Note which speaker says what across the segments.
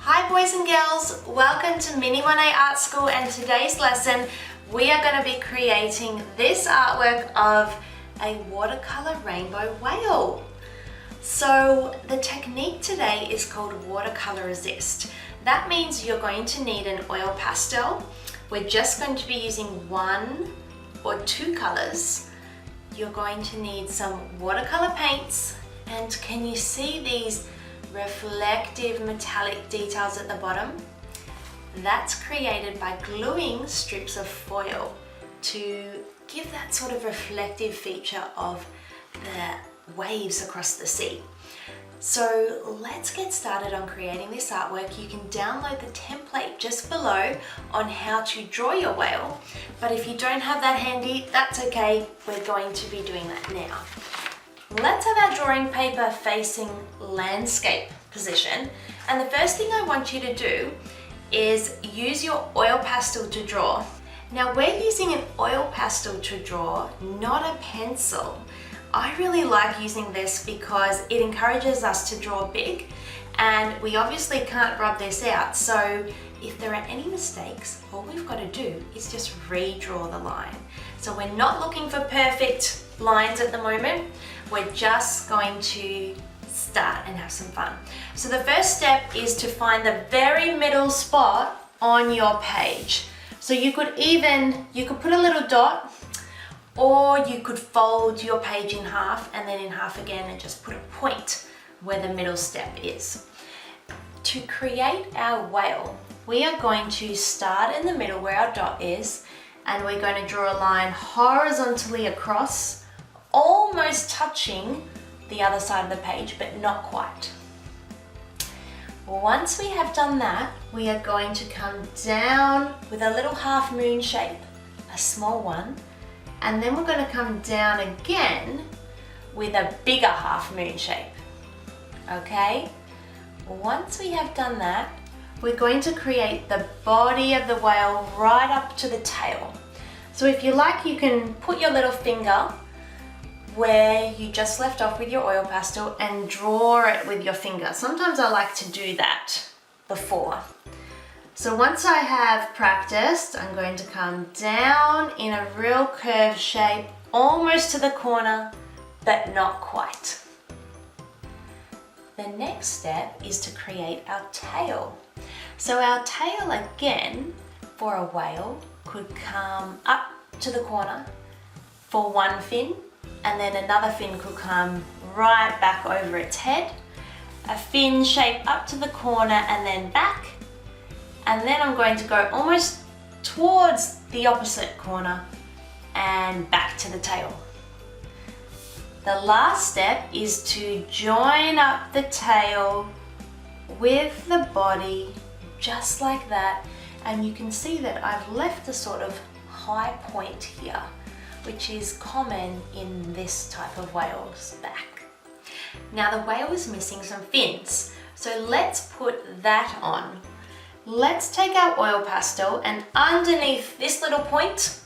Speaker 1: Hi boys and girls, welcome to Mini 1A Art School, and today's lesson we are going to be creating this artwork of a watercolor rainbow whale. So the technique today is called watercolor resist. That means you're going to need an oil pastel. We're just going to be using one or two colors. You're going to need some watercolor paints, and can you see these reflective metallic details at the bottom? That's created by gluing strips of foil to give that sort of reflective feature of the waves across the sea. So let's get started on creating this artwork. You can download the template just below on how to draw your whale, but if you don't have that handy, that's okay. We're going to be doing that now. Let's have our drawing paper facing landscape position, and the first thing I want you to do is use your oil pastel to draw. Now we're using an oil pastel to draw, not a pencil. I really like using this because it encourages us to draw big, and we obviously can't rub this out, so if there are any mistakes, all we've got to do is just redraw the line. So we're not looking for perfect lines at the moment. We're just going to start and have some fun. So the first step is to find the very middle spot on your page. So you could put a little dot, or you could fold your page in half and then in half again and just put a point where the middle step is. To create our whale, we are going to start in the middle where our dot is, and we're going to draw a line horizontally across, almost touching the other side of the page, but not quite. Once we have done that, we are going to come down with a little half moon shape, a small one, and then we're going to come down again with a bigger half moon shape. Okay? Once we have done that, we're going to create the body of the whale right up to the tail. So if you like, you can put your little finger where you just left off with your oil pastel and draw it with your finger. Sometimes I like to do that before. So once I have practiced, I'm going to come down in a real curved shape, almost to the corner, but not quite. The next step is to create our tail. So our tail, again, for a whale, could come up to the corner for one fin, and then another fin could come right back over its head. A fin shape up to the corner and then back. And then I'm going to go almost towards the opposite corner and back to the tail. The last step is to join up the tail with the body, just like that. And you can see that I've left a sort of high point here, which is common in this type of whale's back. Now the whale is missing some fins, so let's put that on. Let's take our oil pastel, and underneath this little point,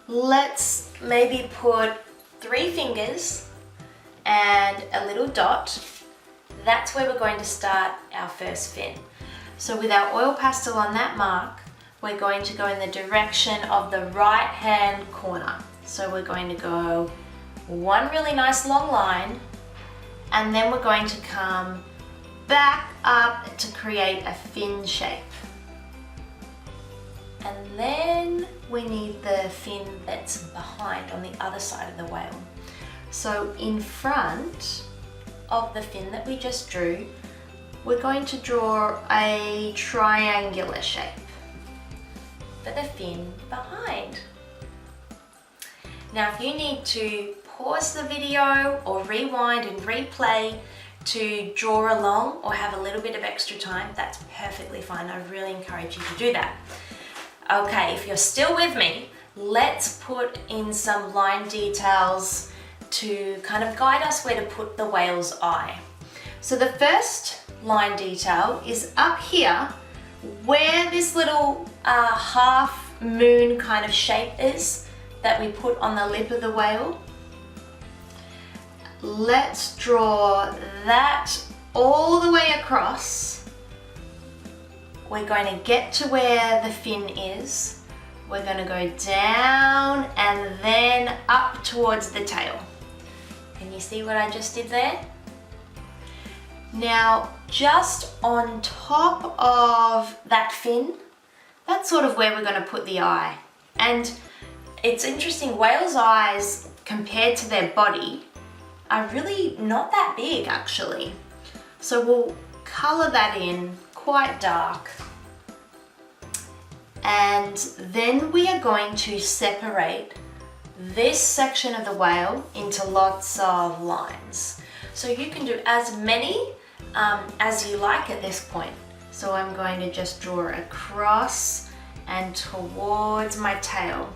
Speaker 1: let's maybe put 3 fingers and a little dot. That's where we're going to start our first fin. So with our oil pastel on that mark, we're going to go in the direction of the right hand corner. So we're going to go one really nice long line, and then we're going to come back up to create a fin shape. And then we need the fin that's behind on the other side of the whale. So in front of the fin that we just drew, we're going to draw a triangular shape for the fin behind. Now if you need to pause the video or rewind and replay to draw along or have a little bit of extra time, that's perfectly fine. I really encourage you to do that. Okay, if you're still with me, let's put in some line details to kind of guide us where to put the whale's eye. So the first line detail is up here where this little half moon kind of shape is that we put on the lip of the whale. Let's draw that all the way across we're going to get to where the fin is. We're going to go down and then up towards the tail. Can you see what I just did there? Now, just on top of that fin, that's sort of where we're going to put the eye. And it's interesting, whales' eyes compared to their body are really not that big actually. So we'll colour that in quite dark. And then we are going to separate this section of the whale into lots of lines. So you can do as many as you like at this point. So I'm going to just draw across and towards my tail.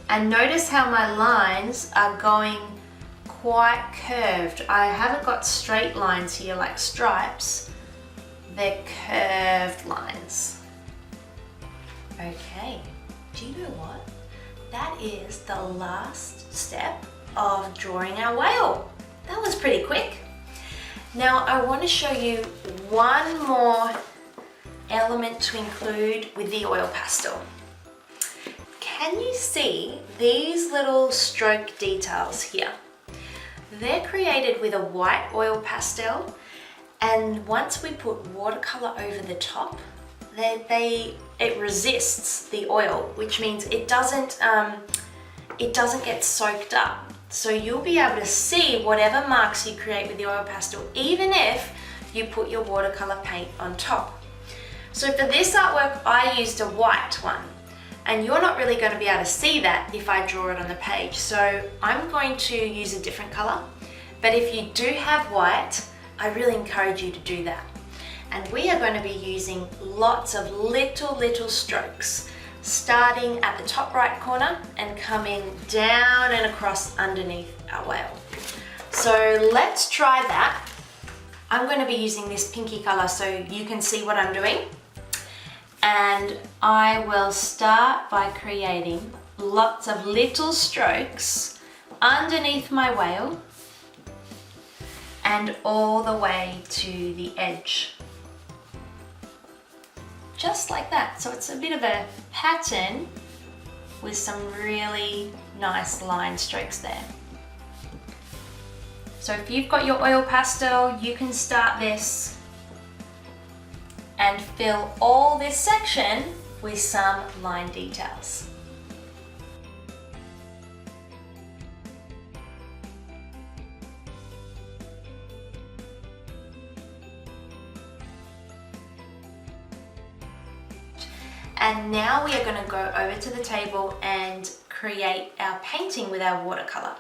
Speaker 1: And notice how my lines are going quite curved. I haven't got straight lines here like stripes. They're curved lines. Okay, do you know what? That is the last step of drawing our whale. That was pretty quick. Now I want to show you one more element to include with the oil pastel. Can you see these little stroke details here? They're created with a white oil pastel, and once we put watercolor over the top, it resists the oil, which means it doesn't get soaked up. So you'll be able to see whatever marks you create with the oil pastel, even if you put your watercolor paint on top. So for this artwork, I used a white one, and you're not really going to be able to see that if I draw it on the page. So I'm going to use a different color, but if you do have white, I really encourage you to do that. And we are going to be using lots of little strokes, starting at the top right corner and coming down and across underneath our whale. So let's try that. I'm going to be using this pinky color so you can see what I'm doing. And I will start by creating lots of little strokes underneath my whale and all the way to the edge. Just like that. So it's a bit of a pattern with some really nice line strokes there. So if you've got your oil pastel, you can start this and fill all this section with some line details. And now we are going to go over to the table and create our painting with our watercolor.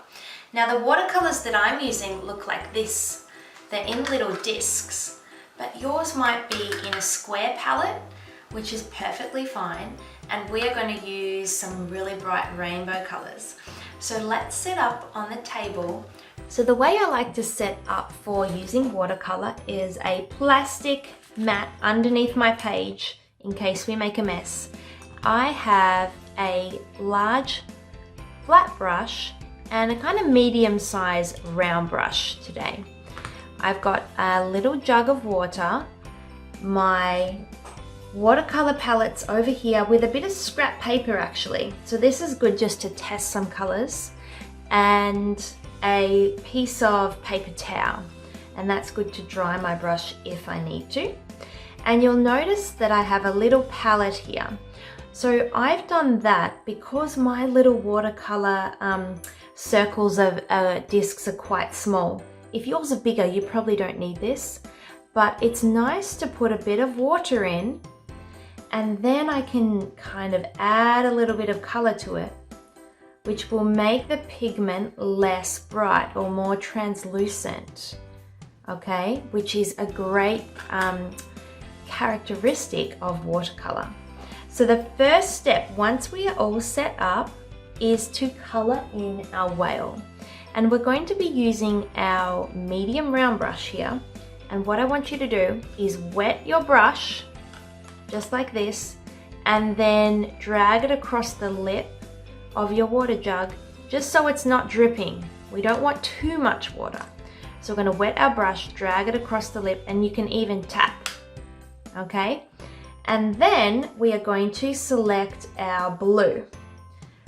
Speaker 1: Now the watercolors that I'm using look like this. They're in little discs, but yours might be in a square palette, which is perfectly fine. And we are going to use some really bright rainbow colors. So let's set up on the table. So the way I like to set up for using watercolor is a plastic mat underneath my page in case we make a mess. I have a large flat brush and a kind of medium-sized round brush today. I've got a little jug of water, my watercolor palettes over here with a bit of scrap paper actually. So this is good just to test some colors, and a piece of paper towel, and that's good to dry my brush if I need to. And you'll notice that I have a little palette here. So I've done that because my little watercolor circles of discs are quite small. If yours are bigger, you probably don't need this, but it's nice to put a bit of water in, and then I can kind of add a little bit of color to it, which will make the pigment less bright or more translucent, okay? Which is a great characteristic of watercolor. So the first step, once we are all set up, is to color in our whale. And we're going to be using our medium round brush here. And what I want you to do is wet your brush, just like this, and then drag it across the lip of your water jug, just so it's not dripping. We don't want too much water. So we're gonna wet our brush, drag it across the lip, and you can even tap. Okay, And then we are going to select our blue.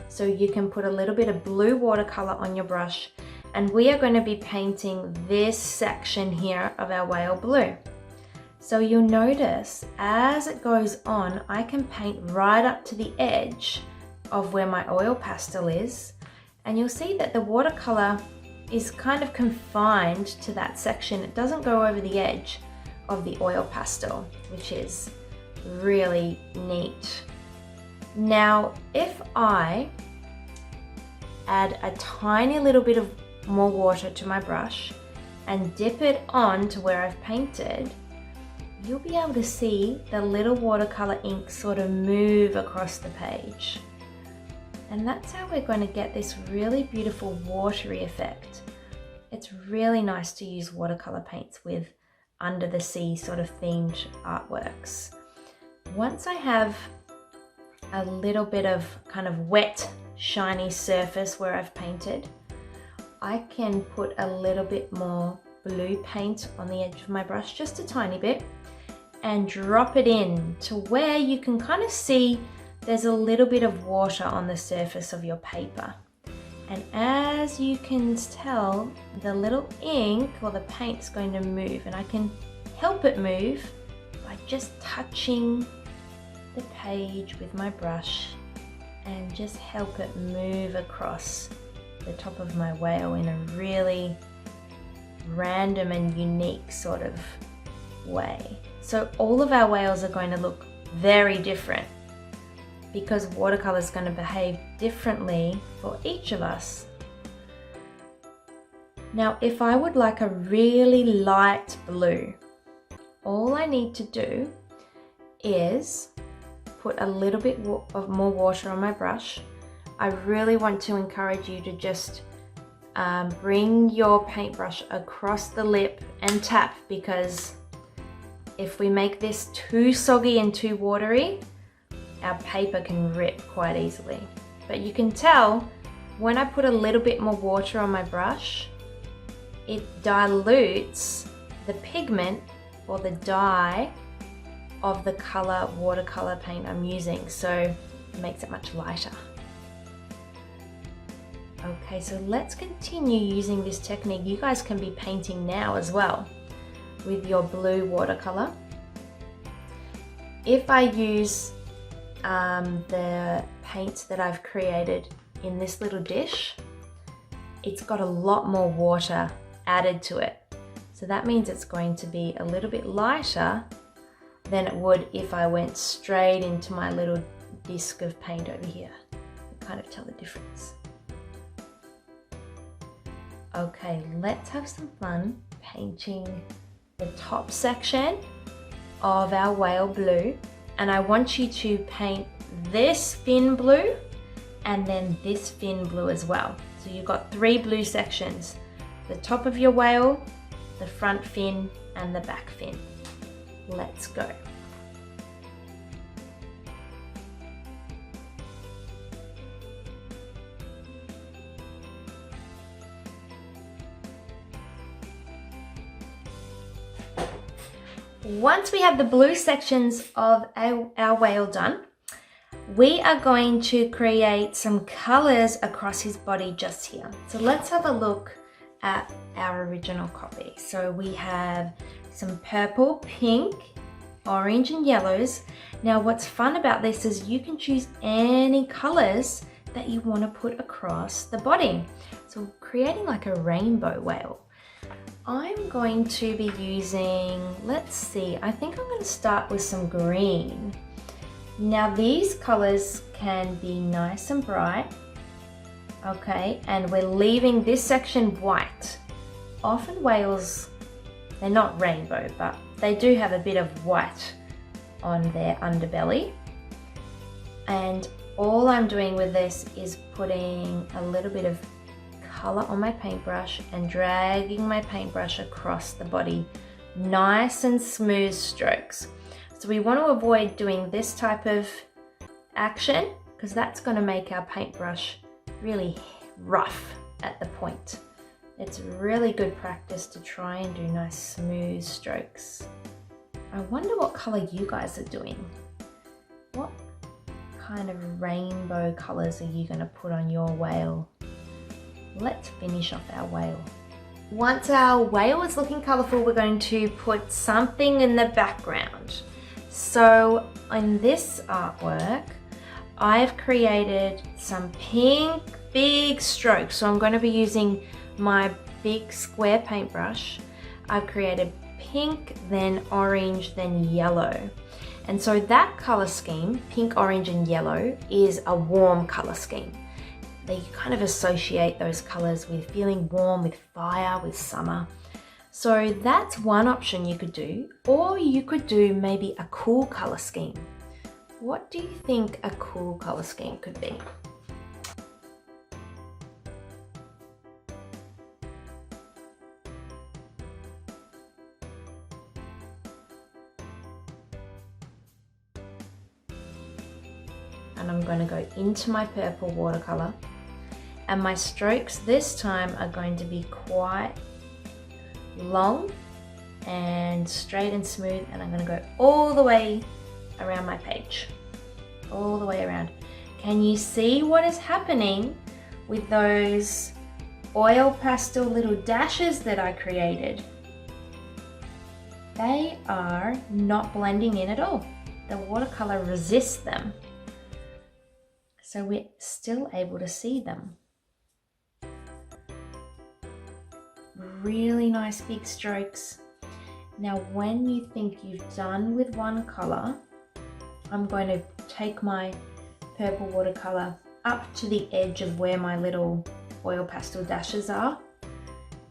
Speaker 1: So you can put a little bit of blue watercolor on your brush, and we are going to be painting this section here of our whale blue. So you'll notice as it goes on, I can paint right up to the edge of where my oil pastel is, and you'll see that the watercolor is kind of confined to that section. It doesn't go over the edge of the oil pastel, which is really neat. Now, if I add a tiny little bit of more water to my brush and dip it on to where I've painted, you'll be able to see the little watercolor ink sort of move across the page. And that's how we're going to get this really beautiful watery effect. It's really nice to use watercolor paints with under the sea sort of themed artworks. Once I have a little bit of kind of wet, shiny surface where I've painted, I can put a little bit more blue paint on the edge of my brush, just a tiny bit, and drop it in to where you can kind of see there's a little bit of water on the surface of your paper. And as you can tell, the little ink or the paint is going to move, and I can help it move by just touching the page with my brush and just help it move across the top of my whale in a really random and unique sort of way. So all of our whales are going to look very different because watercolor is going to behave differently for each of us. Now, if I would like a really light blue, all I need to do is put a little bit of more water on my brush. I really want to encourage you to just bring your paintbrush across the lip and tap, because if we make this too soggy and too watery, our paper can rip quite easily. But you can tell when I put a little bit more water on my brush, it dilutes the pigment or the dye of the color watercolor paint I'm using, so it makes it much lighter. Okay, so let's continue using this technique. You guys can be painting now as well with your blue watercolor. If I use the paints that I've created in this little dish, it's got a lot more water added to it. So that means it's going to be a little bit lighter than it would if I went straight into my little disc of paint over here. You kind of tell the difference. Okay, let's have some fun painting the top section of our whale blue. And I want you to paint this fin blue and then this fin blue as well. So you've got 3 blue sections: the top of your whale, the front fin, and the back fin. Let's go. Once we have the blue sections of our whale done, we are going to create some colors across his body just here. So let's have a look at our original copy. So we have some purple, pink, orange, and yellows. Now what's fun about this is you can choose any colors that you want to put across the body. So creating like a rainbow whale. I'm going to be using, let's see, I think I'm going to start with some green. Now these colors can be nice and bright, okay, and we're leaving this section white. Often whales, they're not rainbow, but they do have a bit of white on their underbelly. And all I'm doing with this is putting a little bit of color on my paintbrush and dragging my paintbrush across the body, nice and smooth strokes. So we want to avoid doing this type of action because that's going to make our paintbrush really rough at the point. It's really good practice to try and do nice smooth strokes. I wonder what color you guys are doing. What kind of rainbow colours are you going to put on your whale? Let's finish off our whale. Once our whale is looking colourful, we're going to put something in the background. So in this artwork, I've created some pink big strokes. So I'm going to be using my big square paintbrush. I've created pink, then orange, then yellow. And so that color scheme, pink, orange, and yellow, is a warm color scheme. They kind of associate those colors with feeling warm, with fire, with summer. So that's one option you could do, or you could do maybe a cool color scheme. What do you think a cool color scheme could be? And I'm going to go into my purple watercolor, and my strokes this time are going to be quite long and straight and smooth, and I'm going to go all the way around my page, all the way around. Can you see what is happening with those oil pastel little dashes that I created? They are not blending in at all. The watercolor resists them, so we're still able to see them. Really nice big strokes. Now when you think you've done with one color, I'm going to take my purple watercolor up to the edge of where my little oil pastel dashes are.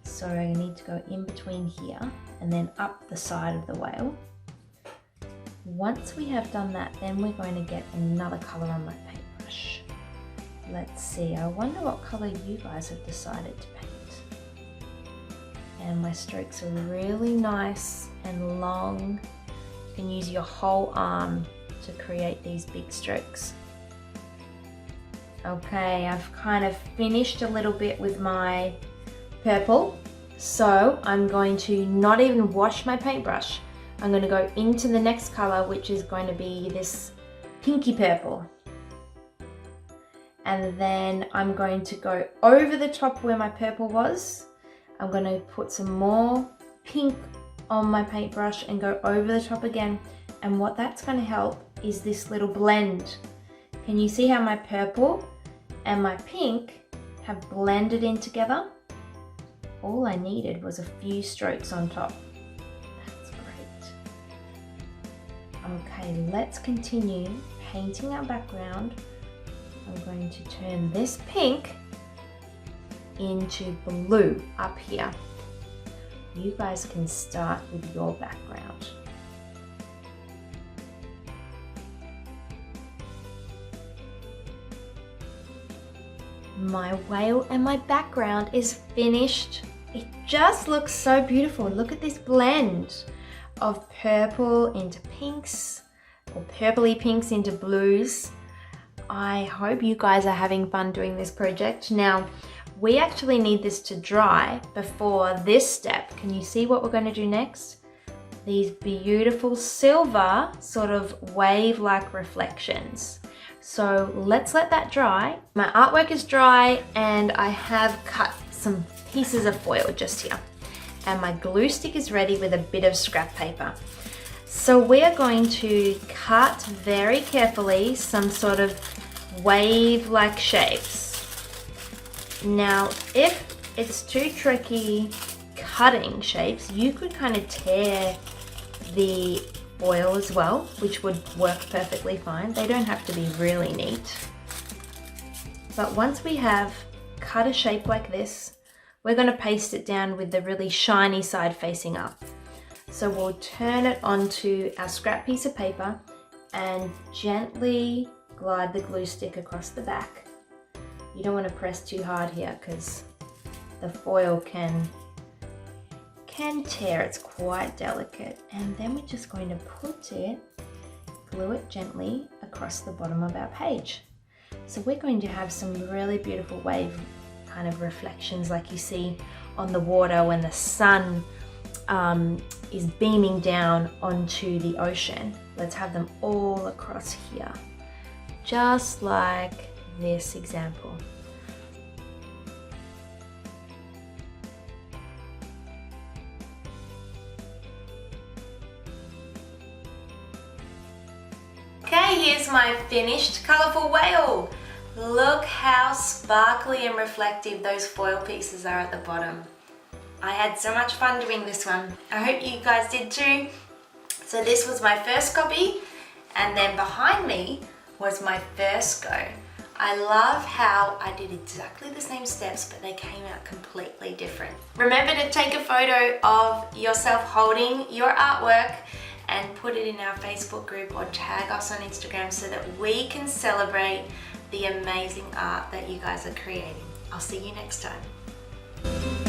Speaker 1: So I need to go in between here and then up the side of the whale. Once we have done that, then we're going to get another color on my paintbrush. Let's see, I wonder what color you guys have decided to paint. And my strokes are really nice and long. You can use your whole arm to create these big strokes. Okay, I've kind of finished a little bit with my purple, so I'm going to not even wash my paintbrush. I'm going to go into the next color, which is going to be this pinky purple. And then I'm going to go over the top where my purple was. I'm going to put some more pink on my paintbrush and go over the top again. And what that's going to help is this little blend. Can you see how my purple and my pink have blended in together? All I needed was a few strokes on top. That's great. Okay, let's continue painting our background. I'm going to turn this pink into blue up here. You guys can start with your background. My whale and my background is finished. It just looks so beautiful. Look at this blend of purple into pinks, or purpley pinks into blues. I hope you guys are having fun doing this project. Now, we actually need this to dry before this step. Can you see what we're going to do next? These beautiful silver sort of wave-like reflections. So let's let that dry. My artwork is dry and I have cut some pieces of foil just here. And my glue stick is ready with a bit of scrap paper. So we're going to cut very carefully some sort of wave-like shapes. Now, if it's too tricky cutting shapes, you could kind of tear the foil as well, which would work perfectly fine. They don't have to be really neat. But once we have cut a shape like this, we're going to paste it down with the really shiny side facing up. So we'll turn it onto our scrap piece of paper and gently glide the glue stick across the back. You don't want to press too hard here because the foil can tear. It's quite delicate. And then we're just going to glue it gently across the bottom of our page. So we're going to have some really beautiful wave kind of reflections like you see on the water when the sun is beaming down onto the ocean. Let's have them all across here, just like this example. Okay, here's my finished colourful whale. Look how sparkly and reflective those foil pieces are at the bottom. I had so much fun doing this one. I hope you guys did too. So this was my first copy, and then behind me was my first go. I love how I did exactly the same steps, but they came out completely different. Remember to take a photo of yourself holding your artwork and put it in our Facebook group or tag us on Instagram so that we can celebrate the amazing art that you guys are creating. I'll see you next time.